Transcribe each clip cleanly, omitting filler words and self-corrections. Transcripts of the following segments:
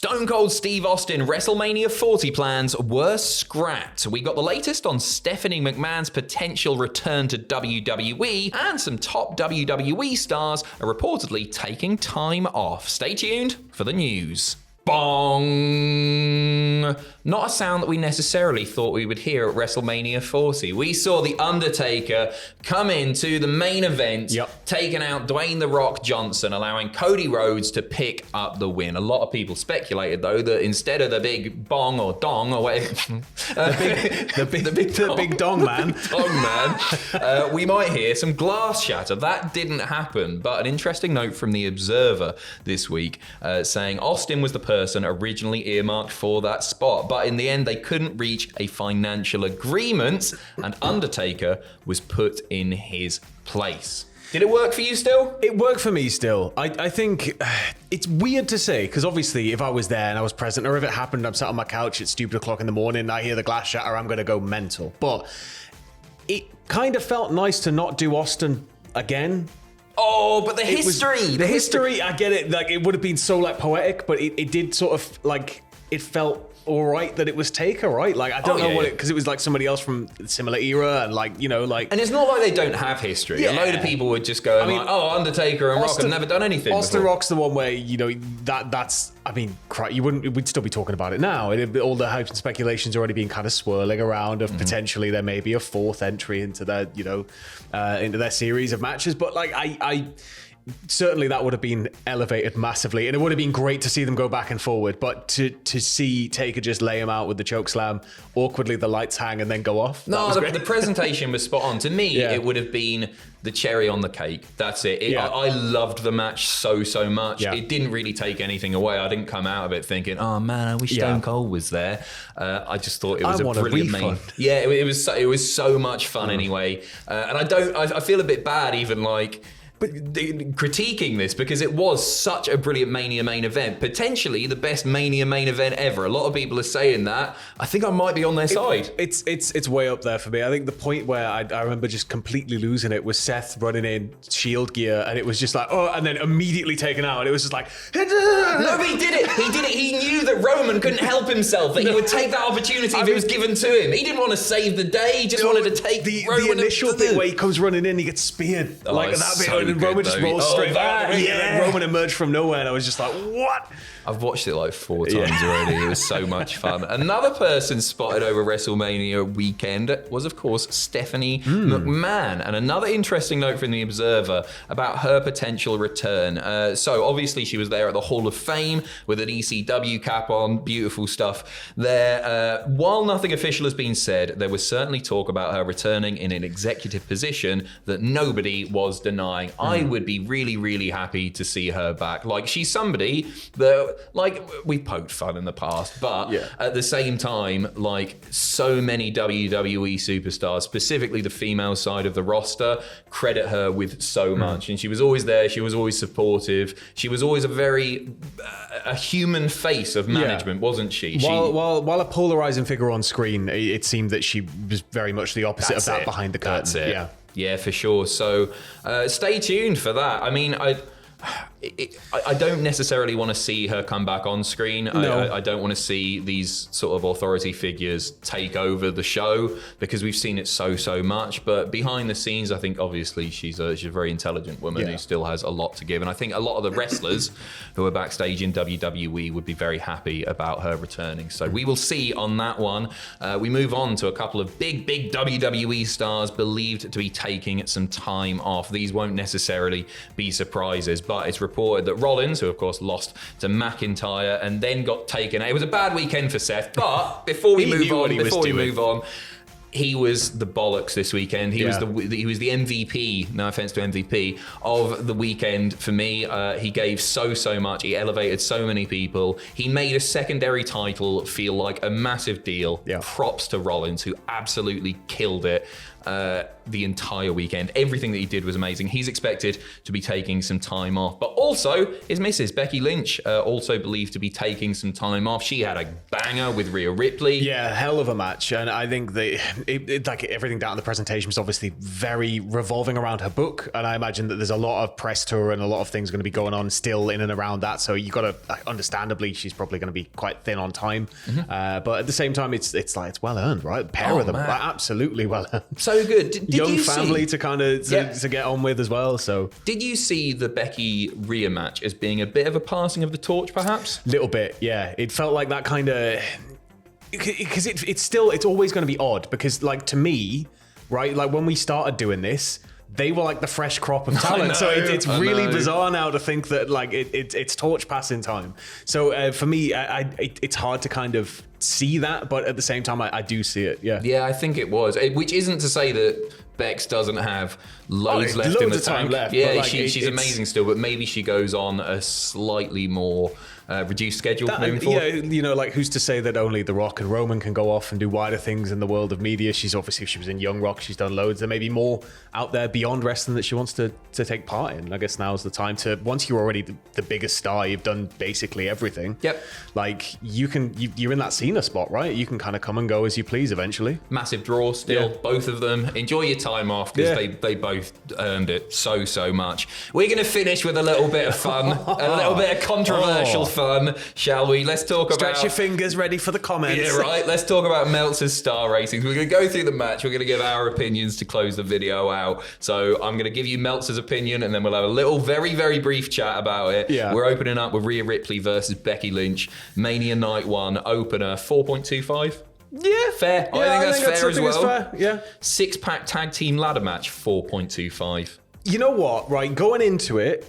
Stone Cold Steve Austin WrestleMania 40 plans were scrapped. We got the latest on Stephanie McMahon's potential return to WWE, and some top WWE stars are reportedly taking time off. Stay tuned for the news. Bong! Not a sound that we necessarily thought we would hear at WrestleMania 40. We saw The Undertaker come into the main event, taking out Dwayne "The Rock" Johnson, allowing Cody Rhodes to pick up the win. A lot of people speculated, though, that instead of the big bong or dong or whatever, the big dong man, we might hear some glass shatter. That didn't happen, but an interesting note from The Observer this week saying Austin was the person originally earmarked for that spot, but in the end they couldn't reach a financial agreement and Undertaker was put in his place. Did it work for you still? It worked for me still. I think it's weird to say, because obviously if I was there and I was present, or if it happened, I'm sat on my couch at stupid o'clock in the morning, I hear the glass shatter, I'm going to go mental. But it kind of felt nice to not do Austin again. Oh, but the history, I get it. Like, it would have been so like poetic, but it did sort of like, it felt all right that it was Taker, right? Like, I don't know what because it was like somebody else from a similar era, and like, you know, like. And it's not like they don't have history. Yeah. A load of people would just go, like, oh, Undertaker and Rock have never done anything. Austin before. Rock's the one where, you know, that's. I mean, we'd still be talking about it now. All the hype and speculations already being kind of swirling around of potentially there may be a fourth entry into their, you know, into their series of matches. But like, I certainly that would have been elevated massively, and it would have been great to see them go back and forward. But to see Taker just lay him out with the choke slam, awkwardly the lights hang and then go off. No, the presentation was spot on. To me, it would have been the cherry on the cake. That's it. I loved the match so much. Yeah. It didn't really take anything away. I didn't come out of it thinking, oh man, I wish Stone Cold was there. I just thought it was a brilliant main. Yeah, it was so much fun anyway. And I feel a bit bad even like critiquing this, because it was such a brilliant Mania main event, potentially the best Mania main event ever. A lot of people are saying that. I think I might be on their side. It's way up there for me. I think the point where I remember just completely losing it was Seth running in Shield gear, and it was just like, oh, and then immediately taken out, and it was just like, no, but he did it. He knew that Roman couldn't help himself, that he would take that opportunity if it was given to him. He didn't want to save the day. He just wanted to take Roman. The initial thing where he comes running in, he gets speared like that bit. And Roman just rolls straight back. And Roman emerged from nowhere, and I was just like, what? I've watched it like 4 times already. It was so much fun. Another person spotted over WrestleMania weekend was, of course, Stephanie McMahon. And another interesting note from The Observer about her potential return. So obviously she was there at the Hall of Fame with an ECW cap on. Beautiful stuff there. While nothing official has been said, there was certainly talk about her returning in an executive position that nobody was denying. I would be really, really happy to see her back. Like, she's somebody that, like, we've poked fun in the past, but at the same time, like, so many WWE superstars, specifically the female side of the roster, credit her with so much. And she was always there. She was always supportive. She was always a human face of management, wasn't she? While a polarizing figure on screen, it seemed that she was very much the opposite of that behind the curtain. That's it. Yeah, for sure. So stay tuned for that. I mean, I don't necessarily want to see her come back on screen. No. I don't want to see these sort of authority figures take over the show, because we've seen it so much. But behind the scenes, I think obviously she's a very intelligent woman who still has a lot to give. And I think a lot of the wrestlers who are backstage in WWE would be very happy about her returning. So we will see on that one. We move on to a couple of big WWE stars believed to be taking some time off. These won't necessarily be surprises, but it's reported that Rollins, who of course lost to McIntyre and then got taken. It was a bad weekend for Seth, but before we move on, he was the bollocks this weekend. He was the MVP, no offense to MVP, of the weekend for me. He gave so much. He elevated so many people. He made a secondary title feel like a massive deal. Yeah. Props to Rollins, who absolutely killed it. the entire weekend. Everything that he did was amazing. He's expected to be taking some time off, but also his missus Becky Lynch also believed to be taking some time off. She had a banger with Rhea Ripley. Yeah, hell of a match, and I think like everything down to the presentation was obviously very revolving around her book, and I imagine that there's a lot of press tour and a lot of things going to be going on still in and around that. So you got to, understandably, she's probably going to be quite thin on time, but at the same time, it's well earned, right? Pair of them, like, absolutely well earned. So good. Did Young you family see, to kind of to get on with as well. So did you see the Becky Rhea match as being a bit of a passing of the torch, perhaps? Little bit, yeah. It felt like that kind of, because it's always going to be odd, because like to me, right, like when we started doing this, they were like the fresh crop of talent. So it's really bizarre now to think that like it's torch passing time. So for me, it's hard to kind of see that, but at the same time, I do see it. Yeah. Yeah, I think it was. Which isn't to say that Bex doesn't have loads left in the tank. Yeah, like she's amazing still, but maybe she goes on a slightly more reduced schedule moving forward. Yeah, you know, like who's to say that only The Rock and Roman can go off and do wider things in the world of media? She's obviously, if she was in Young Rock, she's done loads. There may be more out there beyond wrestling that she wants to take part in. I guess now's the time to, once you're already the biggest star, you've done basically everything. Yep. Like you're in that Cena spot, right? You can kind of come and go as you please eventually. Massive draw still, both of them. Enjoy your time off, because they both earned it so much. We're going to finish with a little bit of fun, a little bit of controversial fun, shall we? Let's talk about... Stretch your fingers, ready for the comments. Yeah, right. Let's talk about Meltzer's star ratings. We're going to go through the match. We're going to give our opinions to close the video out. So I'm going to give you Meltzer's opinion, and then we'll have a little, very brief chat about it. Yeah. We're opening up with Rhea Ripley versus Becky Lynch. Mania Night 1 opener, 4.25. Yeah, fair. Yeah, I think that's fair as well. Fair. Yeah. 6-pack tag team ladder match, 4.25. You know what? Right, going into it,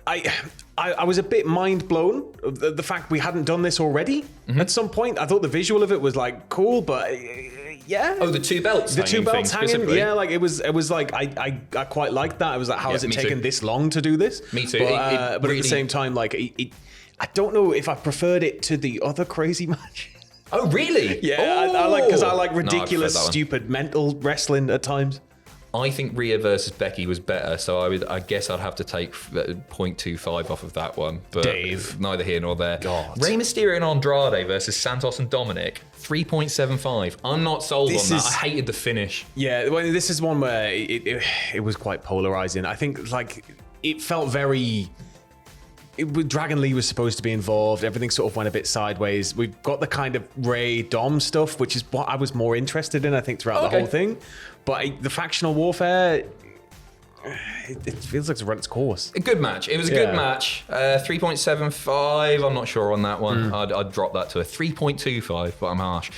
I was a bit mind blown the fact we hadn't done this already at some point. I thought the visual of it was like cool, but yeah. Oh, the two belts. The two belts hanging. Yeah, like it was like I quite liked that. I was like, how has it taken this long to do this? Me too. But really... at the same time, like I don't know if I preferred it to the other crazy match. Oh, really? Yeah, I like ridiculous, stupid, mental wrestling at times. I think Rhea versus Becky was better, so I guess I'd have to take 0.25 off of that one. But Dave, neither here nor there. God. Rey Mysterio and Andrade versus Santos and Dominic, 3.75. I'm not sold on that. I hated the finish. Yeah, well, this is one where it was quite polarizing. I think like it felt very. Dragon Lee was supposed to be involved. Everything sort of went a bit sideways. We've got the kind of Ray Dom stuff, which is what I was more interested in, I think, throughout the whole thing. But the factional warfare, it feels like it's run its course. A good match. It was a good match. 3.75. I'm not sure on that one. I'd drop that to a 3.25, but I'm harsh.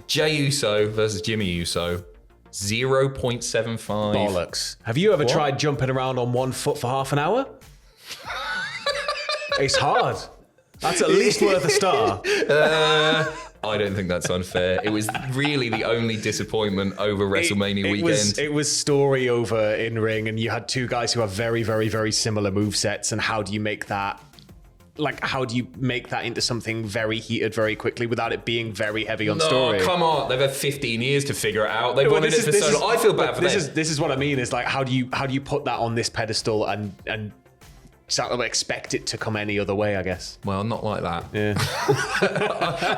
Jey Uso versus Jimmy Uso. 0.75. Bollocks. Have you ever tried jumping around on one foot for half an hour? It's hard. That's at least worth a star. I don't think that's unfair. It was really the only disappointment over WrestleMania weekend. It was story over in ring, and you had two guys who have very, very, very similar movesets. And how do you make that? Like, how do you make that into something very heated very quickly without it being very heavy on story? Come on, they've had 15 years to figure it out. They've wanted it for so long. I feel bad for them. This is what I mean. Is like, how do you put that on this pedestal and sort of expect it to come any other way, I guess. Well, not like that. Yeah.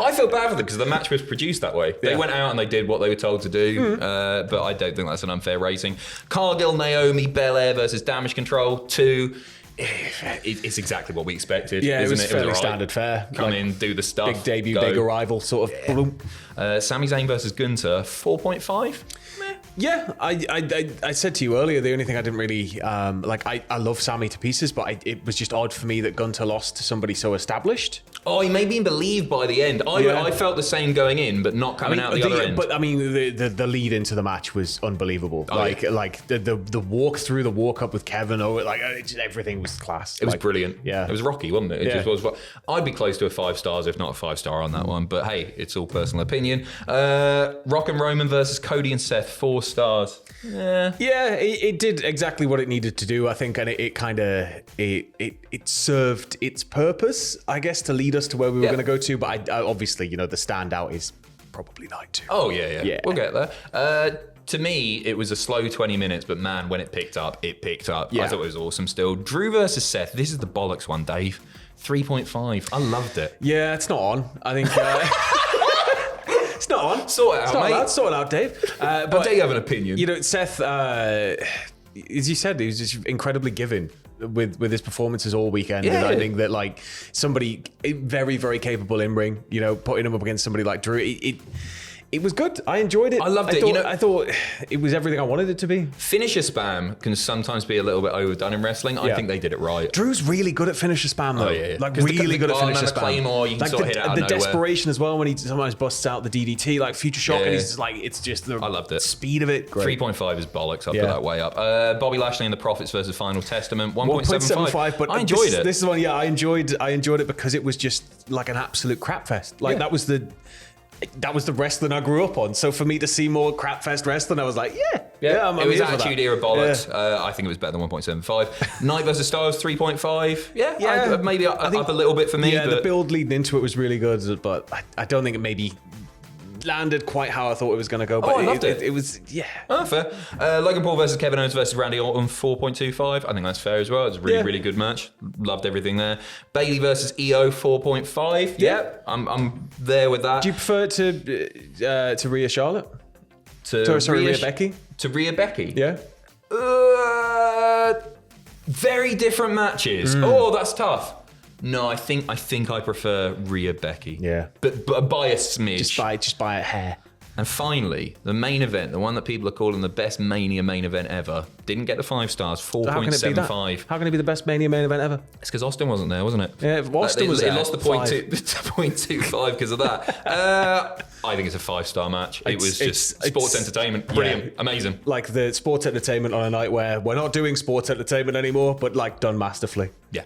I feel bad for them because the match was produced that way. They went out and they did what they were told to do, but I don't think that's an unfair rating. Cargill, Naomi, Belair versus Damage Control 2. It's exactly what we expected. Yeah, it was fairly standard fare. Come in, do the stuff. Big debut, big arrival, sort of. Sami Zayn versus Gunther, 4.5. Yeah, I said to you earlier, the only thing I didn't really like, I love Sami to pieces, but it was just odd for me that Gunther lost to somebody so established. Oh, he made me believe by the end. I felt the same going in, but not coming out the other end. But I mean, the lead into the match was unbelievable. Like the walk through, the walk up with Kevin, everything was class. It was brilliant. Yeah, it was Rocky, wasn't it? It just was. I'd be close to a 5 stars, if not a 5-star on that one. But hey, it's all personal opinion. Rock and Roman versus Cody and Seth, 4 stars. Yeah, it did exactly what it needed to do, I think, and it kind of it served its purpose, I guess, to lead us to where we were going to go to. But I obviously, the standout is probably night 2. Oh, yeah. We'll get there. To me, it was a slow 20 minutes, but man, when it picked up, it picked up. Yeah. I thought it was awesome still. Drew versus Seth, this is the bollocks one, Dave. 3.5. I loved it. Yeah, it's not on. I think it's not on. Sort it out, mate. Sort it out, Dave. But I do have an opinion. You know, Seth, as you said, he was just incredibly giving with his performances all weekend. Yeah. And I think that, like, somebody very, very capable in ring, you know, putting him up against somebody like Drew, it was good. I enjoyed it. I loved it. I thought it was everything I wanted it to be. Finisher spam can sometimes be a little bit overdone in wrestling. I think they did it right. Drew's really good at finisher spam, though. Oh, yeah. Like, really good at finisher spam. Claymore, you can sort of hit it out of the nowhere. desperation as well when he sometimes busts out the DDT, like Future Shock, and he's just like, it's just the I loved it. Speed of it. Great. 3.5 is bollocks. I'll put that way up. Bobby Lashley and the Profits versus Final Testament. 1.75. But I enjoyed it. This is one, I enjoyed it because it was just like an absolute crap fest. Like, that was the wrestling I grew up on. So for me to see more crapfest wrestling, I was like, I'm it was here for Attitude that. Era bollocks. Yeah. I think it was better than 1.75. Knight versus Styles, 3.5. Maybe up a little bit for me. Yeah, but the build leading into it was really good, but I don't think it maybe landed quite how I thought it was going to go. But I loved it. It was, Oh, fair. Logan Paul versus Kevin Owens versus Randy Orton, 4.25. I think that's fair as well. It's a really good match. Loved everything there. Bayley versus EO, 4.5. Yeah, I'm there with that. Do you prefer it to Rhea Charlotte? Rhea Becky? To Rhea Becky? Yeah. Very different matches. Oh, that's tough. No, I think I prefer Rhea Becky. Yeah. But by a smidge. Just by a hair. And finally, the main event, the one that people are calling the best Mania main event ever, didn't get the 5 stars, 4.75. How can it be the best Mania main event ever? It's because Austin wasn't there, wasn't it? Yeah, Austin was there. It lost the 0.25 because of that. I think it's a 5-star match. It was just sports entertainment. Brilliant. Amazing. Like the sports entertainment on a night where we're not doing sports entertainment anymore, but like done masterfully. Yeah.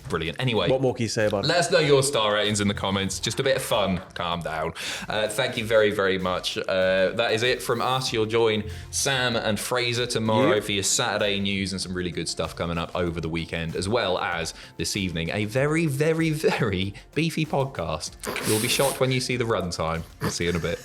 Brilliant. Anyway, what more can you say about it? Let us know your star ratings in the comments. Just a bit of fun. Calm down. Thank you very, very much. That is it from us. You'll join Sam and Fraser tomorrow for your Saturday news and some really good stuff coming up over the weekend, as well as this evening, a very, very, very beefy podcast. You'll be shocked when you see the runtime. We'll see you in a bit.